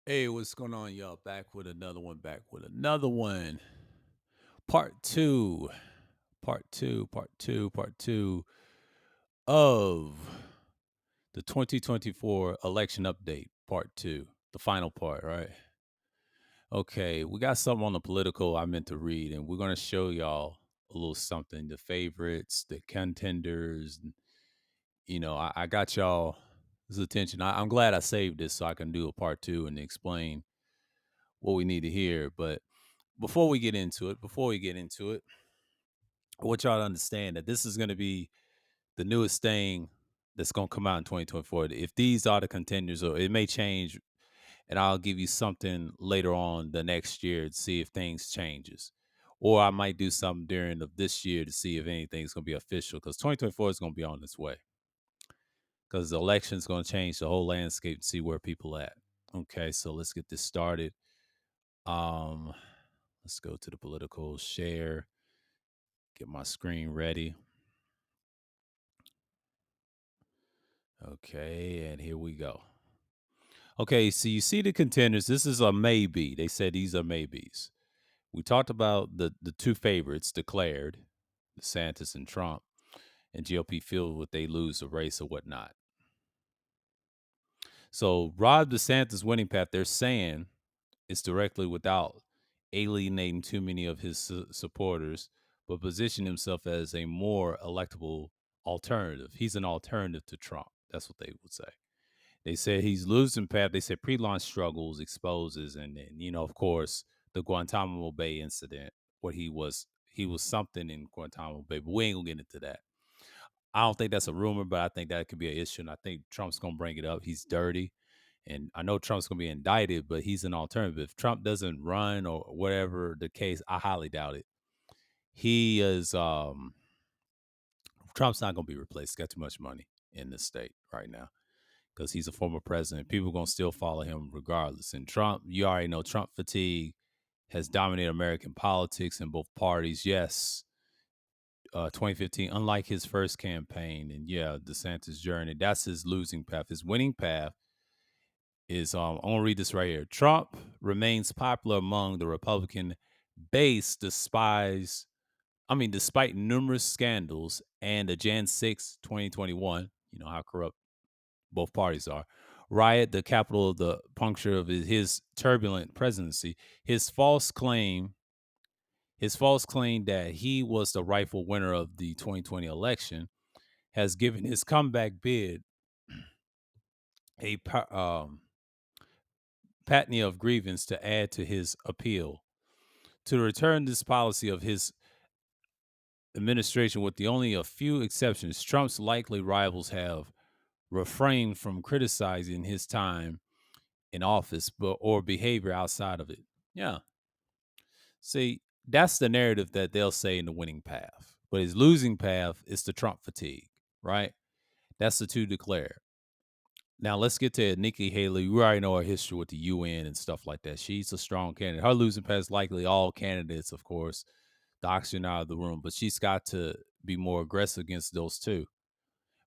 Hey, what's going on, y'all? Back with another one. Part two. Part two of the 2024 election update. Part two. The final part, right? Okay, we got something on the political I meant to read, and we're going to show y'all a little something the favorites, the contenders. I got y'all's attention. I'm glad I saved this so I can do a part two and explain what we need to hear. But before we get into it, I want y'all to understand that this is going to be the newest thing that's going to come out in 2024. If these are the contenders, or it may change, and I'll give you something later on the next year to see if things changes, or I might do something during of this year to see if anything's going to be official because 2024 is going to be on its way because the election's going to change the whole landscape to see where people at. Okay, so let's get this started. Um, let's go to the political share. Get my screen ready. Okay, and here we go. Okay, so you see the contenders. This is a maybe. They said these are maybes. We talked about the two favorites declared, DeSantis and Trump, and GOP feel what they lose the race or whatnot. So Rod DeSantis' winning path, they're saying, is directly without alienating too many of his supporters, but position himself as a more electable alternative. He's an alternative to Trump. That's what they would say. They said he's losing path. They said pre-launch struggles exposes, and then of course, the Guantanamo Bay incident, where he was something in Guantanamo Bay, but we ain't gonna get into that. I don't think that's a rumor, but I think that could be an issue, and I think Trump's gonna bring it up. He's dirty, and I know Trump's gonna be indicted, but he's an alternative. If Trump doesn't run or whatever the case, I highly doubt it. He is Trump's not gonna be replaced. He's got too much money in this state right now because he's a former president. People are gonna still follow him regardless. And Trump, you already know, Trump fatigue has dominated American politics in both parties. Yes, 2015, unlike his first campaign, and yeah, DeSantis' journey, that's his losing path. His winning path is I'm gonna read this right here. Trump remains popular among the Republican base despite numerous scandals and the Jan 6, 2021, you know how corrupt both parties are. Riot, the capital of the puncture of his turbulent presidency, his false claim, that he was the rightful winner of the 2020 election, has given his comeback bid a patany of grievance to add to his appeal. To return this policy of his administration, with the only a few exceptions, Trump's likely rivals have refrained from criticizing his time in office, or behavior outside of it. Yeah. See, that's the narrative that they'll say in the winning path. But his losing path is the Trump fatigue, right? That's the two declared. Now let's get to Nikki Haley. We already know her history with the UN and stuff like that. She's a strong candidate. Her losing path is likely all candidates, of course, the oxygen out of the room, but she's got to be more aggressive against those two.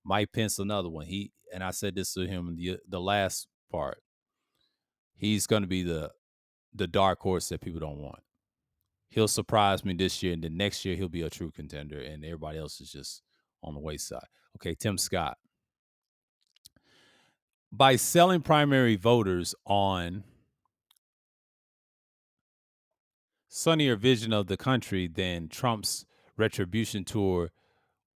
Mike Pence, another one. And I said this to him in the last part. He's going to be the dark horse that people don't want. He'll surprise me this year, and then next year he'll be a true contender, and everybody else is just on the wayside. Okay, Tim Scott. By selling primary voters on sunnier vision of the country than Trump's retribution tour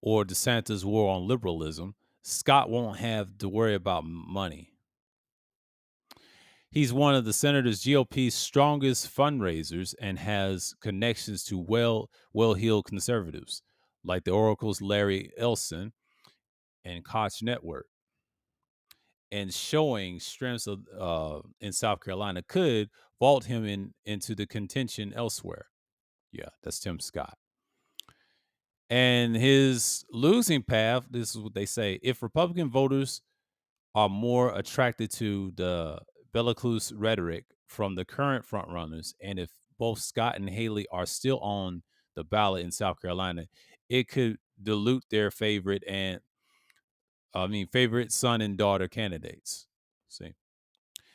or DeSantis' war on liberalism, Scott won't have to worry about money. He's one of the Senator's GOP's strongest fundraisers and has connections to well-heeled conservatives like the Oracle's Larry Ellison and Koch Network. And showing strengths in South Carolina could vault him into the contention elsewhere. Yeah, that's Tim Scott. And his losing path, this is what they say: if Republican voters are more attracted to the bellicose rhetoric from the current frontrunners, and if both Scott and Haley are still on the ballot in South Carolina, it could dilute their favorite son and daughter candidates. See,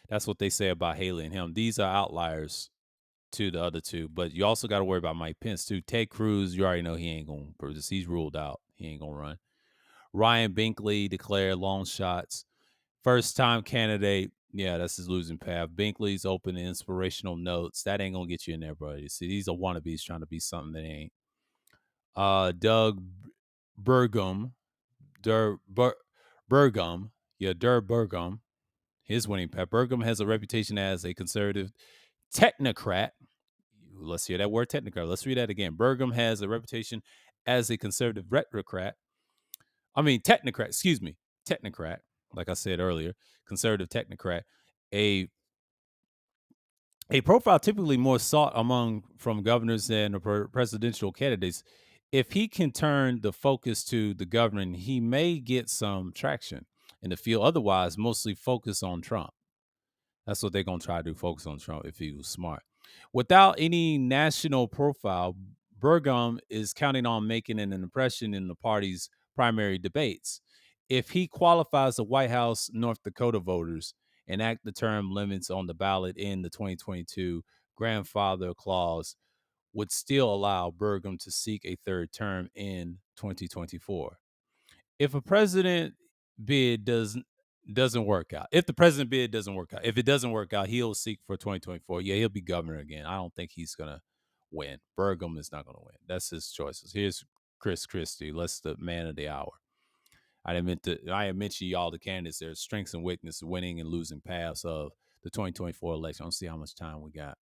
That's what they say about Haley and him. These are outliers to the other two, but you also got to worry about Mike Pence too. Ted Cruz, you already know he ain't going to purchase. He's ruled out. He ain't going to run. Ryan Binkley declared long shots. First time candidate. Yeah, that's his losing path. Binkley's open inspirational notes. That ain't going to get you in there, bro. You see, these are wannabes trying to be something that ain't. Doug Burgum, Burgum, yeah, Burgum, his winning path. Burgum has a reputation as a conservative technocrat. Let's hear that word technocrat. Let's read that again. Burgum has a reputation as a conservative retrocrat. Technocrat, excuse me, technocrat, like I said earlier, conservative technocrat. A a profile typically more sought among from governors than the presidential candidates. If he can turn the focus to the governing, he may get some traction in the field. Otherwise, mostly focus on Trump. That's what they're going to try to do, focus on Trump if he was smart. Without any national profile, Burgum is counting on making an impression in the party's primary debates. If he qualifies the White House North Dakota voters, enact the term limits on the ballot in the 2022 grandfather clause would still allow Burgum to seek a third term in 2024. If a president bid doesn't work out, if the president bid doesn't work out, if it doesn't work out, he'll seek for 2024. Yeah, he'll be governor again. I don't think he's gonna win. Burgum is not gonna win. That's his choices. Here's Chris Christie. Let's the man of the hour. I had mentioned y'all the candidates, their strengths and weaknesses, winning and losing paths of the 2024 election. Let's see how much time we got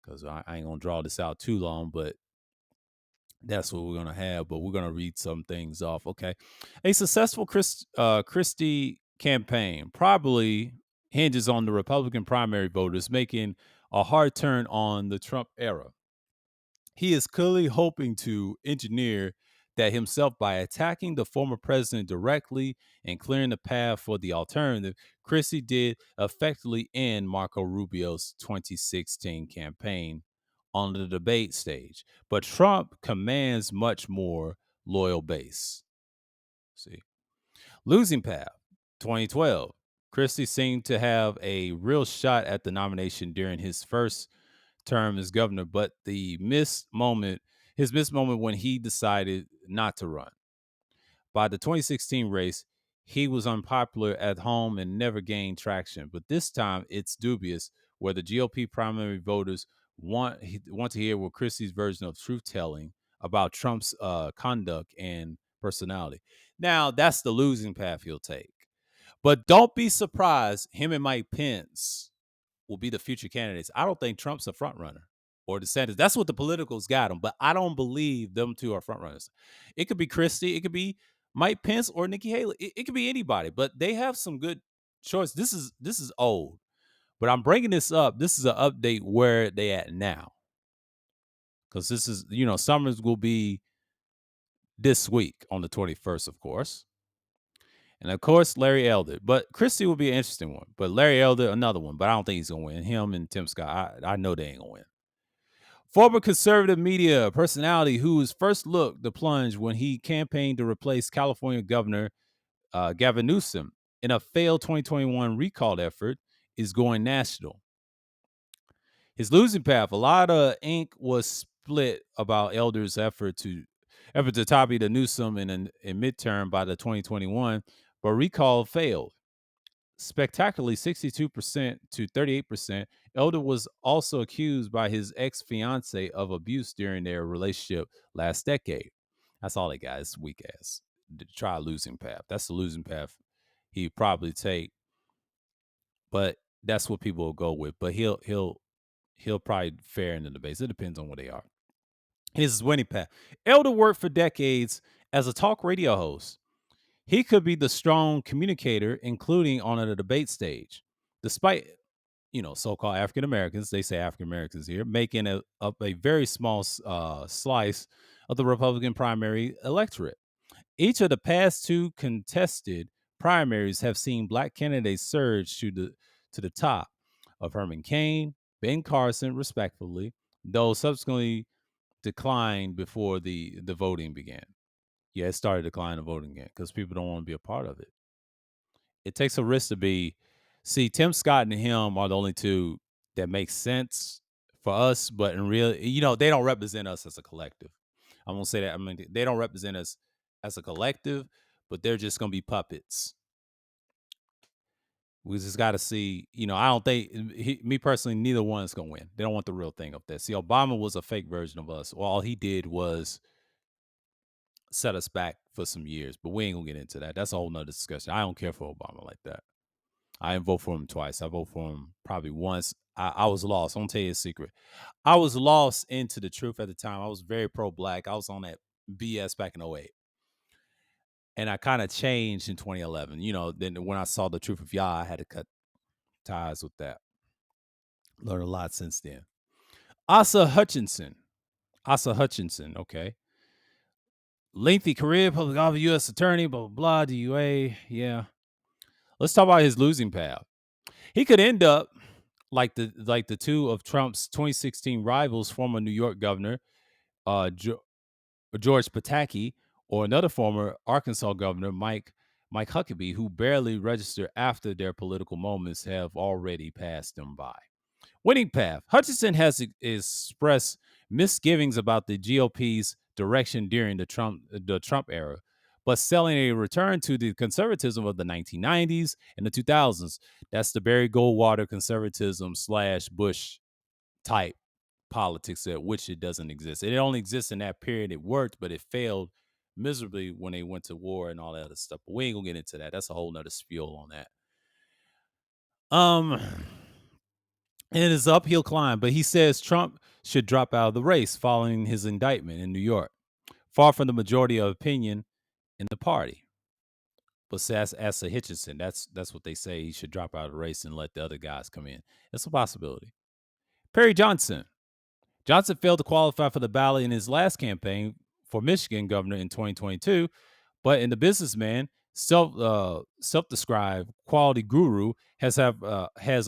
because I ain't gonna draw this out too long, but that's what we're going to have, but we're going to read some things off. Okay. A successful Christie campaign probably hinges on the Republican primary voters making a hard turn on the Trump era. He is clearly hoping to engineer that himself by attacking the former president directly and clearing the path for the alternative. Christie did effectively end Marco Rubio's 2016 campaign on the debate stage, but Trump commands much more loyal base. See, losing path, 2012. Christie seemed to have a real shot at the nomination during his first term as governor, but his missed moment when he decided not to run. By the 2016 race, he was unpopular at home and never gained traction. But this time, it's dubious whether GOP primary voters want to hear what Christie's version of truth telling about Trump's conduct and personality. Now, that's the losing path he'll take. But don't be surprised, him and Mike Pence will be the future candidates. I don't think Trump's a front runner or DeSantis. That's what the politicals got him, but I don't believe them two are front runners. It could be Christie, it could be Mike Pence or Nikki Haley. It could be anybody, but they have some good choice. This is old, but I'm bringing this up. This is an update where they at now because this is Summers will be this week on the 21st, of course. And of course, Larry Elder. But Christie will be an interesting one. But Larry Elder, another one. But I don't think he's going to win. Him and Tim Scott, I know they ain't going to win. Former conservative media personality whose first looked the plunge when he campaigned to replace California Governor Gavin Newsom in a failed 2021 recall effort is going national. His losing path, a lot of ink was split about Elder's effort to copy the Newsom in midterm by the 2021, but recall failed spectacularly 62% to 38%. Elder was also accused by his ex-fiance of abuse during their relationship last decade. That's all they got. It's weak ass. Try a losing path. That's the losing path he'd probably take. But that's what people will go with. But he'll probably fare in the debates. It depends on what they are. His winning path. Elder worked for decades as a talk radio host. He could be the strong communicator, including on a debate stage. Despite, so-called African Americans, they say African Americans here, making up a very small slice of the Republican primary electorate. Each of the past two contested primaries have seen black candidates surge to the top of Herman Cain, Ben Carson, respectively, though subsequently declined before the voting began. Yeah, it started declining the voting again because people don't want to be a part of it. It takes a risk to be See, Tim Scott and him are the only two that make sense for us, but in real, they don't represent us as a collective. I'm gonna say that. I mean, they don't represent us as a collective, but they're just gonna be puppets. We just got to see. I don't think me personally, neither one is gonna win. They don't want the real thing up there. See, Obama was a fake version of us. All he did was set us back for some years, but we ain't gonna get into that. That's a whole nother discussion. I don't care for Obama like that. I didn't vote for him twice. I voted for him probably once. I was lost. I'm gonna tell you a secret. I was lost into the truth at the time. I was very pro black. I was on that BS back in '08. And I kind of changed in 2011. Then when I saw the truth of Yah, I had to cut ties with that. Learned a lot since then. Asa Hutchinson. Okay. Lengthy career, public officer, U.S. attorney, blah, blah, blah, DUA. Yeah. Let's talk about his losing path. He could end up like the two of Trump's 2016 rivals, former New York governor George Pataki, or another former Arkansas governor, Mike Huckabee, who barely registered after their political moments have already passed them by. Winning path. Hutchinson has expressed misgivings about the GOP's direction during the Trump era, but selling a return to the conservatism of the 1990s and the 2000s. That's the Barry Goldwater conservatism / Bush type politics, at which it doesn't exist. It only exists in that period. It worked, but it failed miserably when they went to war and all that other stuff. But we ain't gonna get into that. That's a whole nother spiel on that. And it's uphill climb, but he says Trump should drop out of the race following his indictment in New York. Far from the majority of opinion in the party. But as a Hutchinson, that's what they say. He should drop out of the race and let the other guys come in. It's a possibility. Perry Johnson. Johnson failed to qualify for the ballot in his last campaign for Michigan governor in 2022, but in the businessman, self-described quality guru has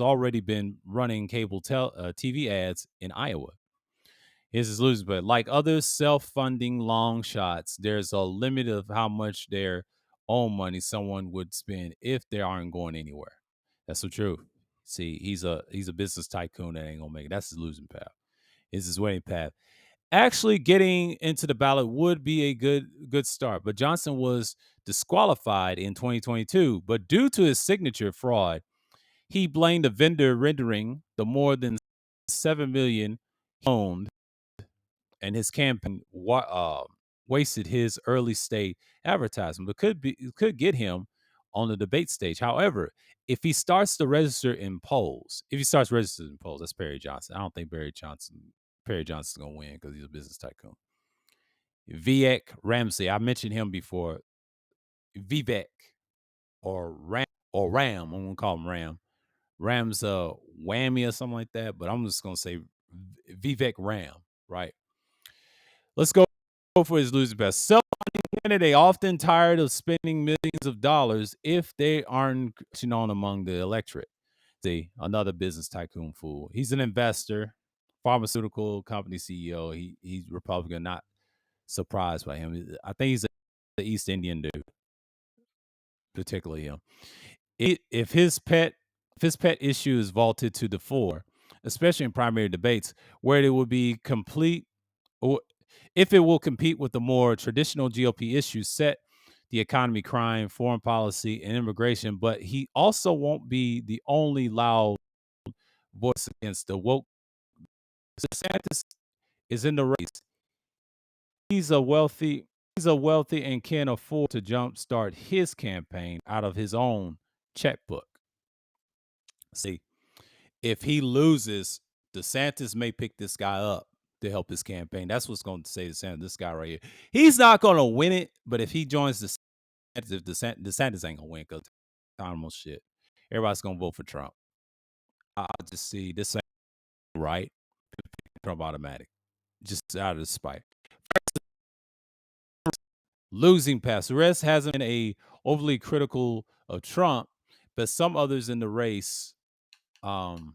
already been running cable TV ads in Iowa. His is losing, but like other self-funding long shots, there's a limit of how much their own money someone would spend if they aren't going anywhere. That's the truth. See, he's a business tycoon that ain't gonna make it. That's his losing path. Is his winning path. Actually, getting into the ballot would be a good start, but Johnson was disqualified in 2022. But due to his signature fraud, he blamed the vendor rendering the more than 7 million he owned, and his campaign wasted his early state advertisement, but could get him on the debate stage. However, if he starts to register in polls, that's Perry Johnson. I don't think Perry Johnson's gonna win because he's a business tycoon. Vivek Ramsey, I mentioned him before. Vivek or Ram. I'm gonna call him Ram. Ram's whammy or something like that, but I'm just gonna say Vivek Ram, right? Let's go for his losing best. Self-funding candidate often tired of spending millions of dollars if they aren't known among the electorate. See, another business tycoon fool. He's an investor, pharmaceutical company CEO. He's Republican, not surprised by him. I think he's the East Indian dude, particularly him. If his pet issue is vaulted to the fore, especially in primary debates, where it would be complete, or if it will compete with the more traditional GOP issues set the economy, crime, foreign policy, and immigration, but he also won't be the only loud voice against the woke. DeSantis is in the race. He's a wealthy and can afford to jumpstart his campaign out of his own checkbook. See, if he loses, DeSantis may pick this guy up to help his campaign. That's what's going to say DeSantis, this guy right here. He's not going to win it, but if he joins DeSantis, if DeSantis ain't going to win because almost shit. Everybody's going to vote for Trump. I just see this ain't right. Trump automatic, just out of spite. Losing pass. The rest hasn't been a overly critical of Trump, but some others in the race, some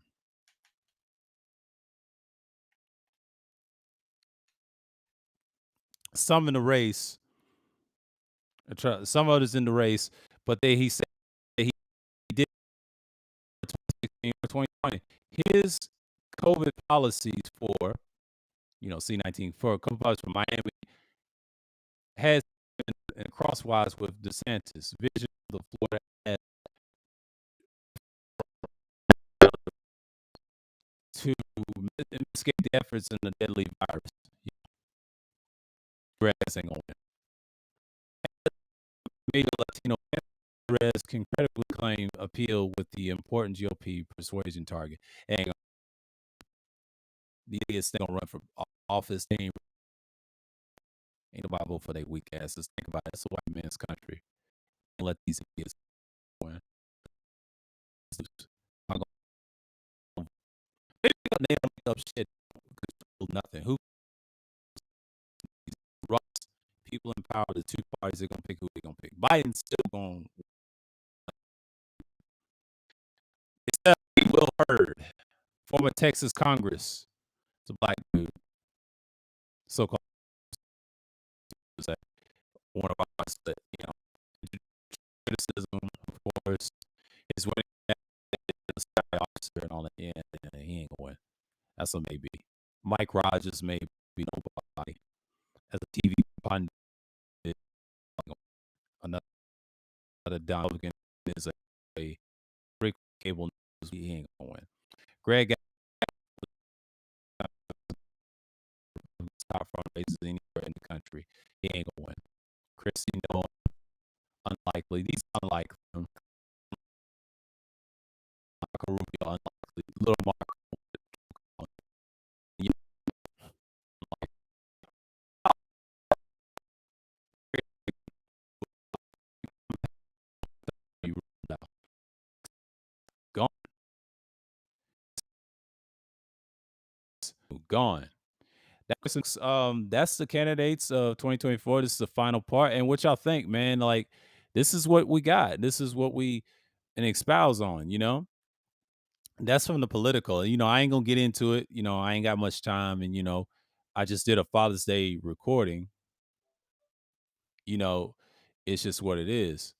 in the race, some others in the race, but he said he did for 2020. His COVID policies for, C-19 for COVID policies for Miami has been crosswise with DeSantis. Vision of the Florida has to mitigate the efforts in the deadly virus. Perez ain't gonna win. Major Latino Perez can credibly claim appeal with the important GOP persuasion target. And the idiots they gonna run for office. They ain't nobody vote for their weak asses. Think about it. It's a white man's country. And let these idiots win. I'm gonna, they don't make up shit. Nothing. Who Russ, people in power, the two parties are gonna pick who they're gonna pick. Biden's still going. It's Will Hurd, former Texas Congress. It's a black dude. So-called one of us that, criticism, of course, is when the officer and all that. Yeah, he ain't gonna win. That's a maybe. Mike Rogers may be nobody. As a TV pundit, another Republican is a break cable news. He ain't gonna win. Greg top front bases anywhere in the country. He ain't gonna win. Christy Nolan, unlikely. These unlikely. Marco Rubio, unlikely. Little Marco. Gone. That's the candidates of 2024. This is the final part. And what y'all think, man? Like, this is what we got. This is what we and expounds on, That's from the political. I ain't gonna get into it. I ain't got much time. And I just did a Father's Day recording. It's just what it is.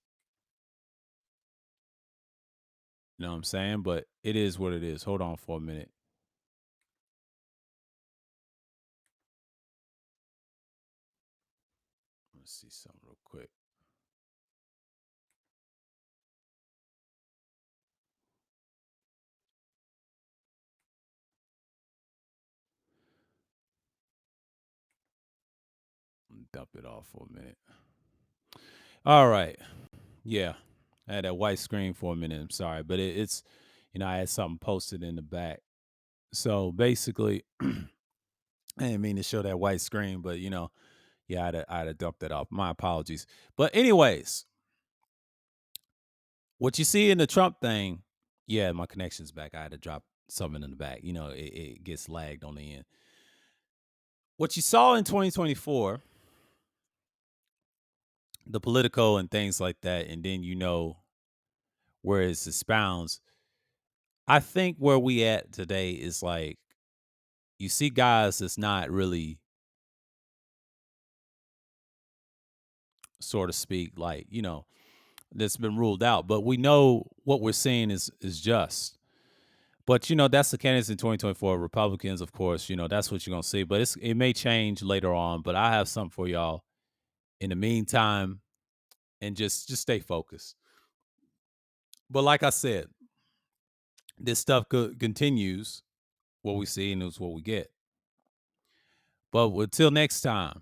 You know what I'm saying? But it is what it is. Hold on for a minute. Let's see something real quick. Dump it off for a minute. All right. Yeah. I had that white screen for a minute. I'm sorry. But it's, I had something posted in the back. So basically, I didn't mean to show that white screen, but, yeah, I had to dump that off. My apologies. But, anyways, what you see in the Trump thing, yeah, my connection's back. I had to drop something in the back. It gets lagged on the end. What you saw in 2024, the political and things like that, and then where it expounds. I think where we at today is like you see guys that's not really, so to speak, like, that's been ruled out. But we know what we're seeing is just. But that's the candidates in 2024. Republicans, of course, that's what you're gonna see. But it may change later on. But I have something for y'all in the meantime, and just stay focused. But like I said, this stuff continues. What we see and is what we get. But until next time,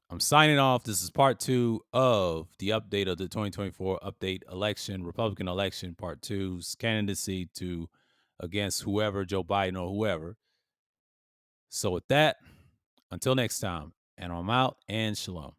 I'm signing off. This is part 2 of the update of the 2024 update election, Republican election, part 2's candidacy to against whoever, Joe Biden or whoever. So with that, until next time, and I'm out, and shalom.